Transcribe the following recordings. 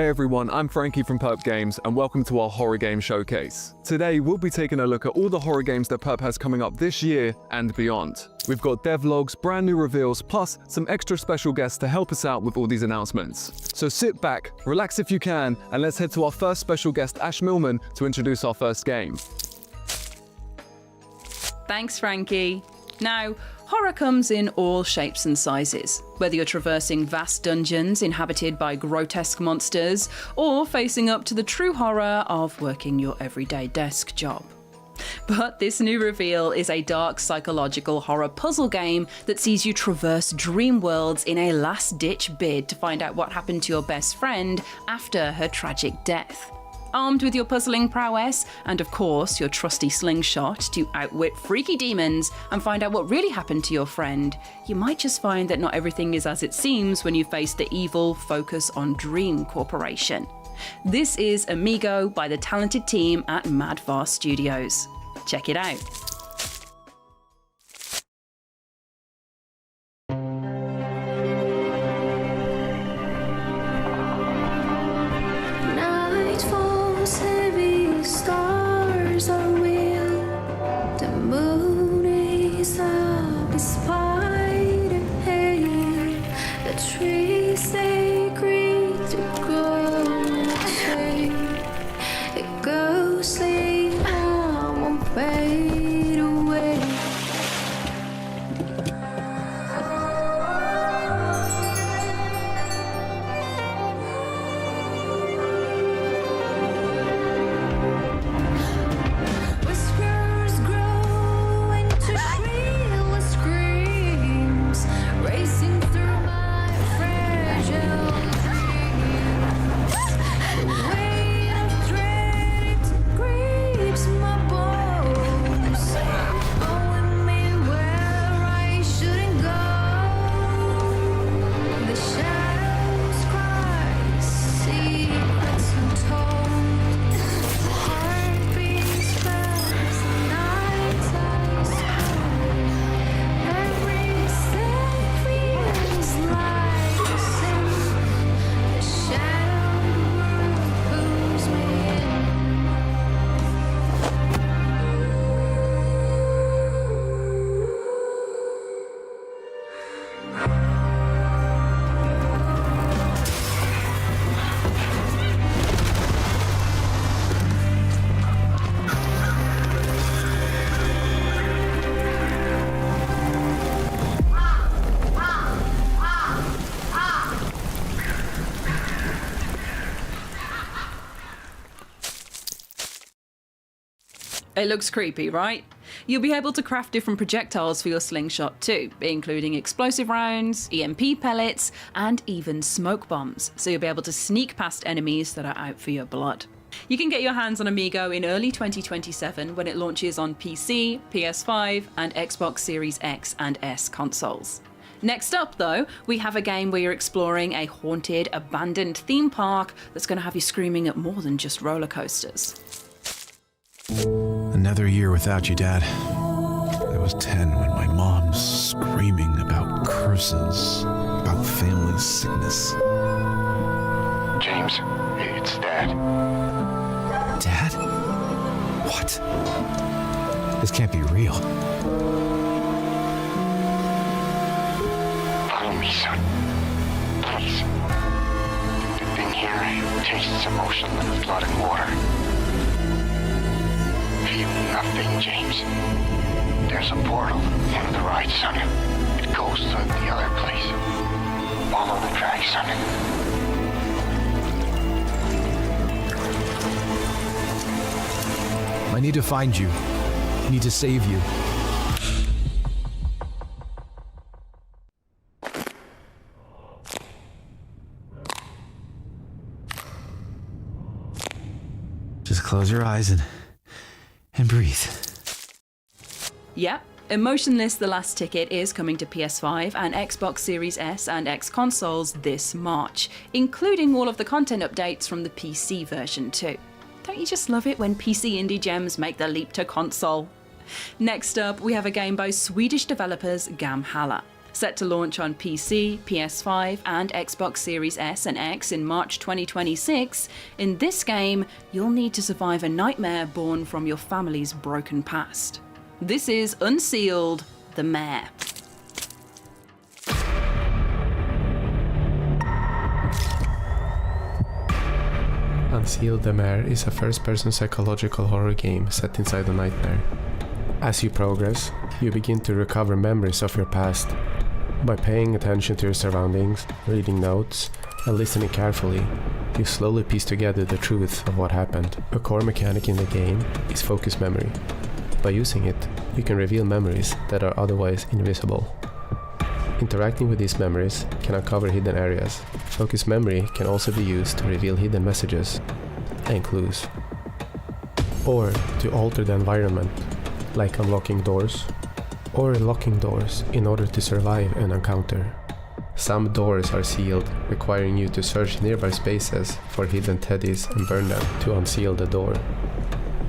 Hey everyone, I'm Frankie from Perp Games, and welcome to our Horror Games Showcase. Today, we'll be taking a look at all the horror games that Perp has coming up this year and beyond. We've got devlogs, brand new reveals, plus some extra special guests to help us out with all these announcements. So sit back, relax if you can, and let's head to our first special guest, Ash Millman, to introduce our first game. Thanks, Frankie. Now, horror comes in all shapes and sizes, whether you're traversing vast dungeons inhabited by grotesque monsters, or facing up to the true horror of working your everyday desk job. But this new reveal is a dark psychological horror puzzle game that sees you traverse dream worlds in a last-ditch bid to find out what happened to your best friend after her tragic death. Armed with your puzzling prowess, and of course your trusty slingshot to outwit freaky demons and find out what really happened to your friend, you might just find that not everything is as it seems when you face the evil Focus on Dream Corporation. This is Amigo by the talented team at Madvar Studios. Check it out. It looks creepy, right? You'll be able to craft different projectiles for your slingshot too, including explosive rounds, EMP pellets, and even smoke bombs, so you'll be able to sneak past enemies that are out for your blood. You can get your hands on Amigo in early 2027 when it launches on PC, PS5, and Xbox Series X and S consoles. Next up, though, we have a game where you're exploring a haunted, abandoned theme park that's going to have you screaming at more than just roller coasters. Another year without you, Dad. I was 10 when my mom's screaming about curses, about family sickness. James, it's Dad. Dad? What? This can't be real. Follow me, son. Please. The thing here tastes emotionless blood and water. Feel nothing, James. There's a portal on the right, son. It goes to the other place. Follow the track, son. I need to find you. I need to save you. Just close your eyes and breathe. Yep, Emotionless The Last Ticket is coming to PS5 and Xbox Series S and X consoles this March, including all of the content updates from the PC version too. Don't you just love it when PC indie gems make the leap to console? Next up, we have a game by Swedish developers Gamhalla. Set to launch on PC, PS5, and Xbox Series S and X in March 2026, in this game, you'll need to survive a nightmare born from your family's broken past. This is Unsealed the Mare. Unsealed the Mare is a first-person psychological horror game set inside a nightmare. As you progress, you begin to recover memories of your past. By paying attention to your surroundings, reading notes, and listening carefully, you slowly piece together the truth of what happened. A core mechanic in the game is focus memory. By using it, you can reveal memories that are otherwise invisible. Interacting with these memories can uncover hidden areas. Focus memory can also be used to reveal hidden messages and clues, or to alter the environment, like unlocking doors or locking doors in order to survive an encounter. Some doors are sealed, requiring you to search nearby spaces for hidden teddies and burn them to unseal the door.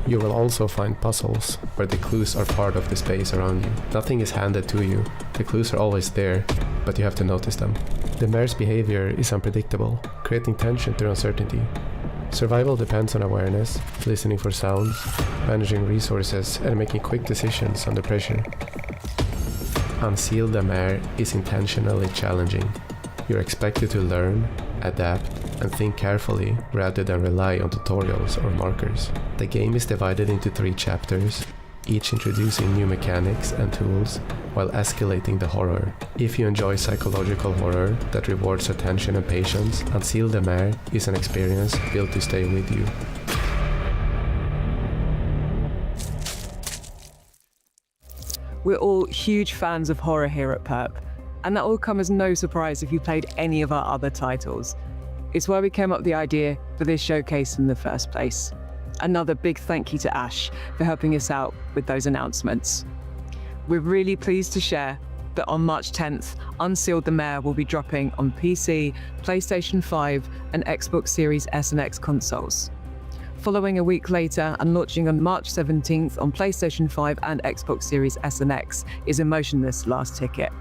You will also find puzzles where the clues are part of the space around you. Nothing is handed to you, the clues are always there, but you have to notice them. The mare's behavior is unpredictable, creating tension through uncertainty. Survival depends on awareness, listening for sounds, managing resources, and making quick decisions under pressure. Unsealed the Mare is intentionally challenging. You're expected to learn, adapt, and think carefully rather than rely on tutorials or markers. The game is divided into 3 chapters, each introducing new mechanics and tools while escalating the horror. If you enjoy psychological horror that rewards attention and patience, Unsealed the Mare is an experience built to stay with you. We're all huge fans of horror here at Perp, and that will come as no surprise if you played any of our other titles. It's why we came up with the idea for this showcase in the first place. Another big thank you to Ash for helping us out with those announcements. We're really pleased to share that on March 10th, Unsealed the Mare will be dropping on PC, PlayStation 5, and Xbox Series S and X consoles. Following a week later and launching on March 17th on PlayStation 5 and Xbox Series S and X is Emotionless Last Ticket.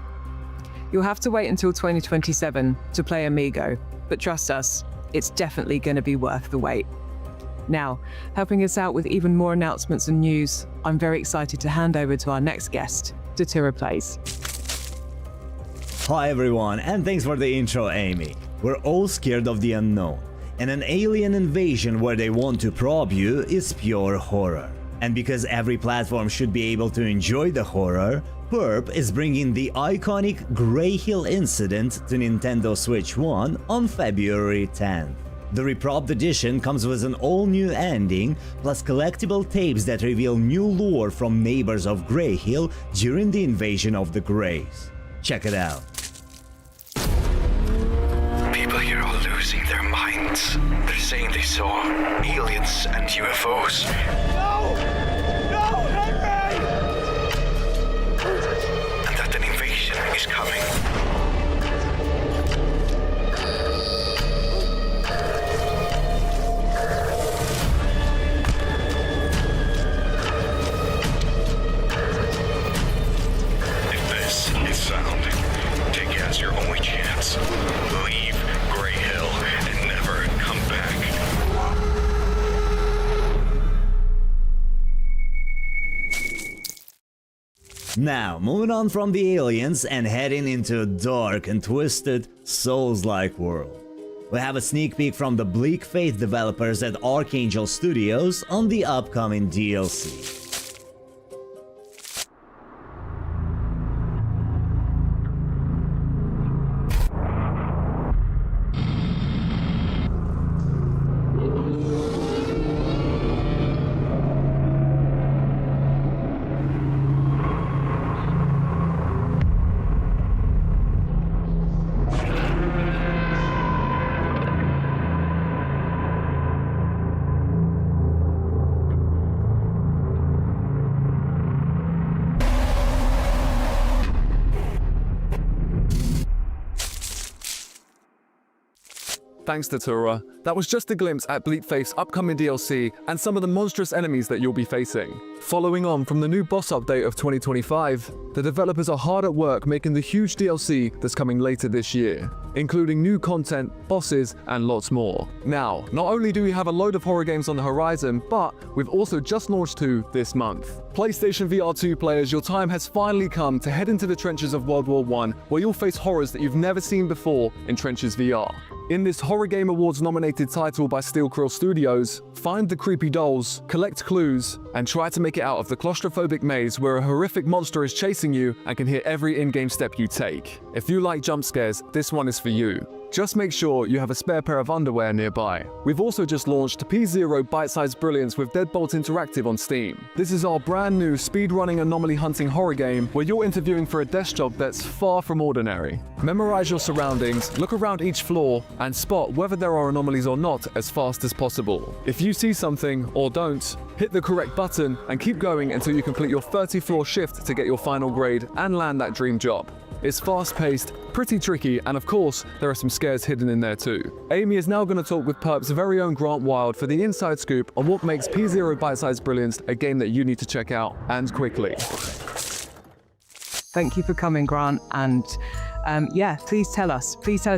You'll have to wait until 2027 to play Amigo, but trust us, it's definitely going to be worth the wait. Now, helping us out with even more announcements and news, I'm very excited to hand over to our next guest, Tira Plays. Hi everyone, and thanks for the intro, Amy. We're all scared of the unknown, and an alien invasion where they want to probe you is pure horror. And because every platform should be able to enjoy the horror, Perp is bringing the iconic Greyhill Incident to Nintendo Switch 1 on February 10th. The reprobbed edition comes with an all-new ending, plus collectible tapes that reveal new lore from neighbors of Greyhill during the invasion of the Greys. Check it out. People here are losing their minds. They're saying they saw aliens and UFOs. No! No, not me! And that an invasion is coming. Sound. Take it as your only chance. Leave Greyhill and never come back. Now, moving on from the aliens and heading into a dark and twisted, Souls-like world. We have a sneak peek from the Bleak Faith developers at Archangel Studios on the upcoming DLC. Thanks to Tura. That was just a glimpse at Bleak Faith's upcoming DLC and some of the monstrous enemies that you'll be facing. Following on from the new boss update of 2025, the developers are hard at work making the huge DLC that's coming later this year, including new content, bosses, and lots more. Now, not only do we have a load of horror games on the horizon, but we've also just launched 2 this month. PlayStation VR 2 players, your time has finally come to head into the trenches of World War I, where you'll face horrors that you've never seen before in Trenches VR. In this Horror Game Awards nominated title by Steel Quill Studios, find the creepy dolls, collect clues, and try to make it out of the claustrophobic maze where a horrific monster is chasing you and can hear every in-game step you take. If you like jump scares, this one is for you. Just make sure you have a spare pair of underwear nearby. We've also just launched P0 Byte-sized Brilliance with Deadbolt Interactive on Steam. This is our brand new speedrunning anomaly hunting horror game where you're interviewing for a desk job that's far from ordinary. Memorize your surroundings, look around each floor, and spot whether there are anomalies or not as fast as possible. If you see something, or don't, hit the correct button and keep going until you complete your 30-floor shift to get your final grade and land that dream job. It's fast-paced, pretty tricky, and of course, there are some scares hidden in there too. Amy is now going to talk with Perp's very own Grant Wild for the inside scoop on what makes P0 Byte-sized Brilliance a game that you need to check out, and quickly. Thank you for coming, Grant. And please tell us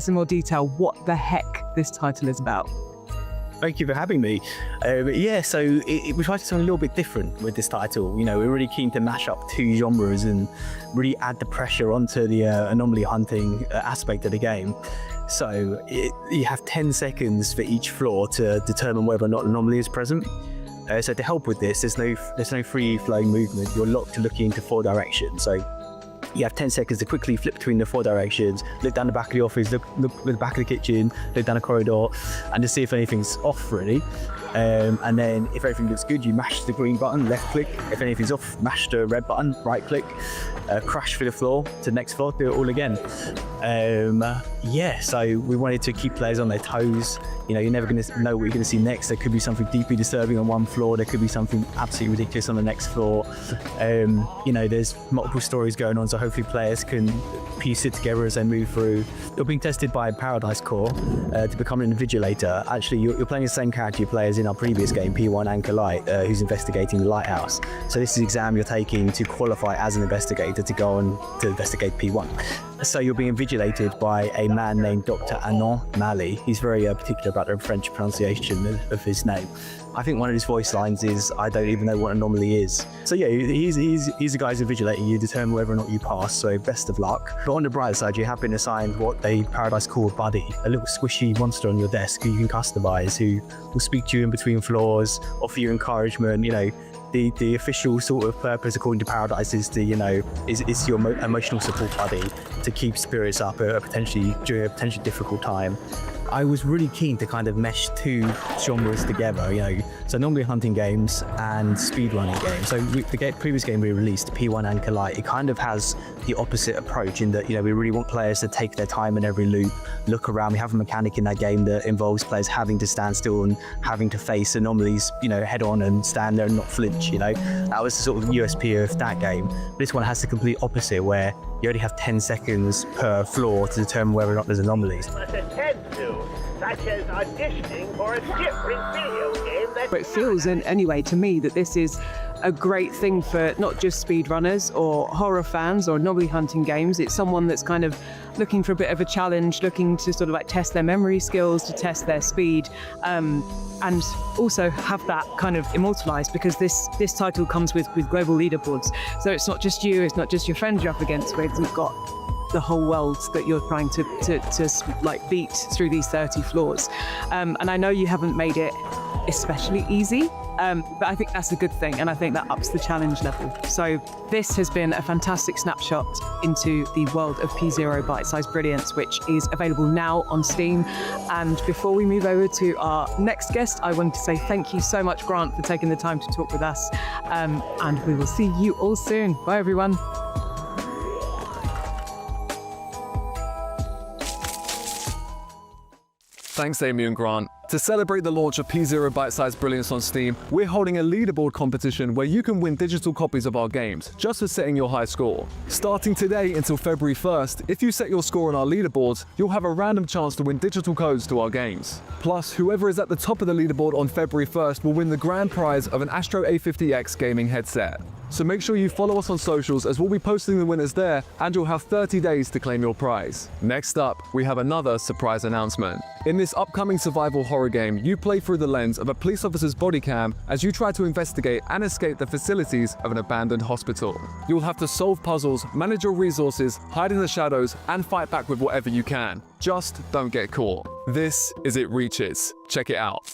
in more detail what the heck this title is about. Thank you for having me. We tried to do something a little bit different with this title. You know, we're really keen to mash up 2 genres and really add the pressure onto the anomaly hunting aspect of the game. So you have 10 seconds for each floor to determine whether or not an anomaly is present. So to help with this, there's no free-flowing movement. You're locked to looking into 4 directions. So you have 10 seconds to quickly flip between the 4 directions, look down the back of the office, look at the back of the kitchen, look down the corridor, and just see if anything's off, really. And then if everything looks good, you mash the green button, left click. If anything's off, mash the red button, right click, crash through the floor to the next floor, do it all again. So we wanted to keep players on their toes. You know, you're never going to know what you're going to see next. There could be something deeply disturbing on one floor. There could be something absolutely ridiculous on the next floor. There's multiple stories going on, so hopefully players can piece it together as they move through. You're being tested by Paradise Core to become an invigilator. Actually, you're playing the same character you play as in our previous game, P1 Anchor Light, who's investigating the lighthouse. So this is the exam you're taking to qualify as an investigator to go on to investigate P1. So you're being invigilated by a man named Dr. Anon Mali. He's very particular about the French pronunciation of his name. I think one of his voice lines is, "I don't even know what an anomaly is." So yeah, he's the guy who's invigilating you, determine whether or not you pass, so best of luck. But on the bright side, you have been assigned what they Paradise call a buddy, a little squishy monster on your desk who you can customize, who will speak to you in between floors, offer you encouragement. You know, the official sort of purpose, according to Paradise, is to, is your emotional support buddy to keep spirits up during a potentially difficult time. I was really keen to kind of mesh 2 genres together, so normally hunting games and speedrunning games. So the previous game we released, P1 Anchor Light, it kind of has the opposite approach in that, we really want players to take their time in every loop, look around. We have a mechanic in that game that involves players having to stand still and having to face anomalies, head on and stand there and not flinch, That was the sort of USP of that game. But this one has the complete opposite, where you only have 10 seconds per floor to determine whether or not there's anomalies. Such as auditioning for a different video game that... It feels, anyway, to me, that this is a great thing for not just speedrunners or horror fans or anomaly hunting games. It's someone that's kind of looking for a bit of a challenge, looking to sort of like test their memory skills, to test their speed, and also have that kind of immortalized, because this title comes with global leaderboards. So it's not just you, it's not just your friends you're up against, but you've got the whole world that you're trying to beat through these 30 floors. And I know you haven't made it especially easy, but I think that's a good thing, and I think that ups the challenge level. So this has been a fantastic snapshot into the world of P0 Byte-sized Brilliance, which is available now on Steam. And before we move over to our next guest, I want to say thank you so much, Grant, for taking the time to talk with us, and we will see you all soon. Bye, everyone. Thanks, Amy and Grant. To celebrate the launch of P0 Byte-sized brilliance on Steam, we're holding a leaderboard competition where you can win digital copies of our games, just for setting your high score. Starting today until February 1st, if you set your score on our leaderboards, you'll have a random chance to win digital codes to our games. Plus, whoever is at the top of the leaderboard on February 1st will win the grand prize of an Astro A50X gaming headset. So make sure you follow us on socials, as we'll be posting the winners there, and you'll have 30 days to claim your prize. Next up, we have another surprise announcement. In this upcoming survival horror game, you play through the lens of a police officer's body cam as you try to investigate and escape the facilities of an abandoned hospital. You'll have to solve puzzles, manage your resources, hide in the shadows, and fight back with whatever you can. Just don't get caught. This is It Reaches. Check it out.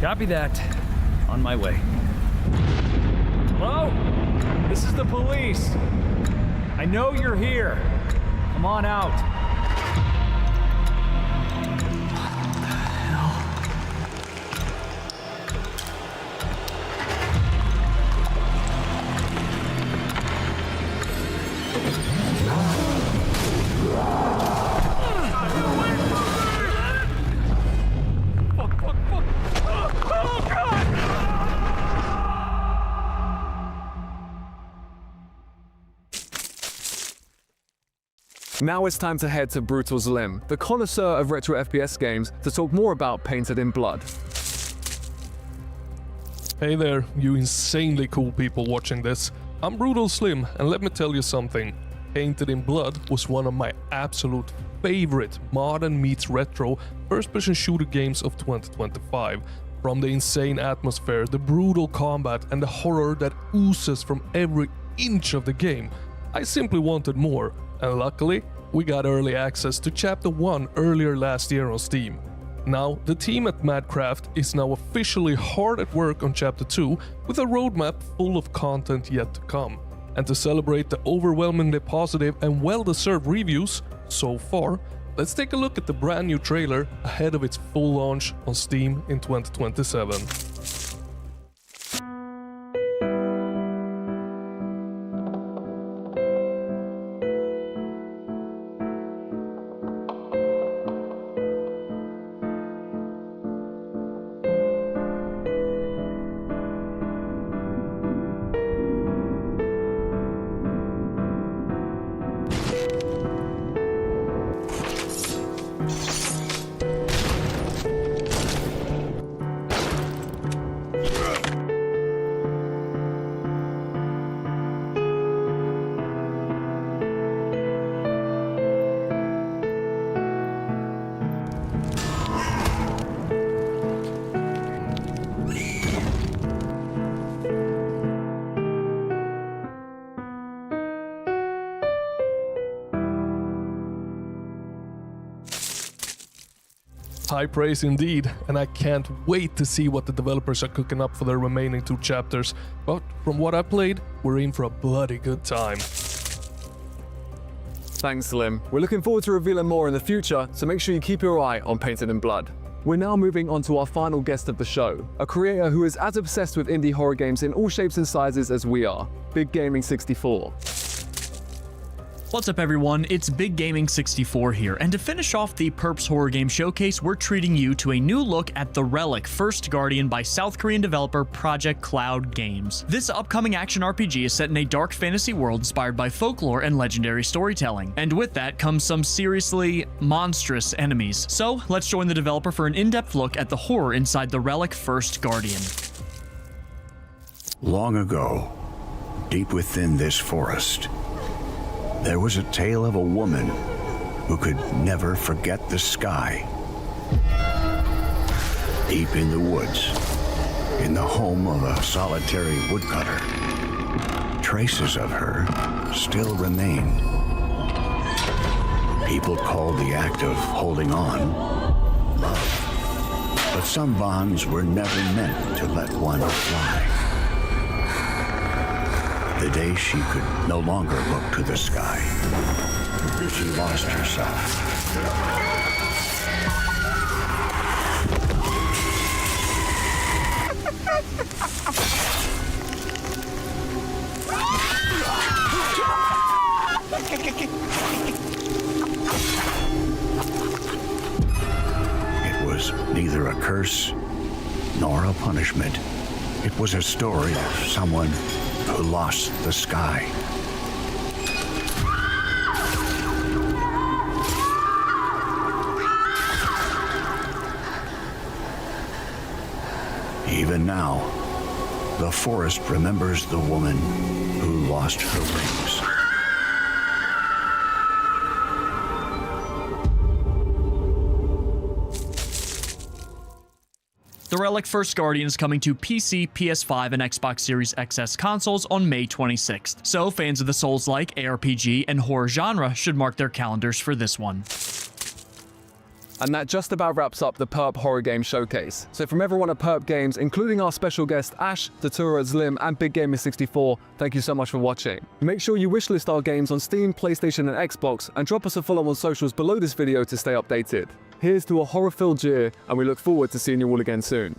Copy that. On my way. Hello? This is the police. I know you're here. Come on out. Now it's time to head to Brutal's Limb, the connoisseur of retro FPS games, to talk more about Painted in Blood. Hey there, you insanely cool people watching this. I'm Brutal Slim, and let me tell you something. Painted in Blood was one of my absolute favorite modern meets retro first-person shooter games of 2025. From the insane atmosphere, the brutal combat, and the horror that oozes from every inch of the game, I simply wanted more. And luckily, we got early access to Chapter 1 earlier last year on Steam. Now, the team at Madcraft is now officially hard at work on Chapter 2 with a roadmap full of content yet to come. And to celebrate the overwhelmingly positive and well-deserved reviews so far, let's take a look at the brand new trailer ahead of its full launch on Steam in 2027. High praise indeed, and I can't wait to see what the developers are cooking up for their remaining 2 chapters, but from what I played, we're in for a bloody good time. Thanks, Slim. We're looking forward to revealing more in the future, so make sure you keep your eye on Painted in Blood. We're now moving on to our final guest of the show, a creator who is as obsessed with indie horror games in all shapes and sizes as we are, Big Gaming 64. What's up everyone, it's Big Gaming 64 here, and to finish off the Perp Horror Games Showcase, we're treating you to a new look at the Relic First Guardian by South Korean developer Project Cloud Games. This upcoming action RPG is set in a dark fantasy world inspired by folklore and legendary storytelling, and with that comes some seriously monstrous enemies. So let's join the developer for an in-depth look at the horror inside the Relic First Guardian. Long ago, deep within this forest, there was a tale of a woman who could never forget the sky. Deep in the woods, in the home of a solitary woodcutter, traces of her still remain. People called the act of holding on love, but some bonds were never meant to let one fly. The day she could no longer look to the sky. She lost herself. It was neither a curse nor a punishment. It was a story of someone who lost the sky. Even now, the forest remembers the woman who lost her wings. The Relic First Guardian is coming to PC, PS5, and Xbox Series XS consoles on May 26th, so fans of the Souls-like, ARPG, and horror genre should mark their calendars for this one. And that just about wraps up the Perp Horror Games Showcase. So from everyone at Perp Games, including our special guest Ash, Datura, Zlim, and Big Gamer 64, thank you so much for watching. Make sure you wishlist our games on Steam, PlayStation, and Xbox, and drop us a follow on socials below this video to stay updated. Here's to a horror-filled year, and we look forward to seeing you all again soon.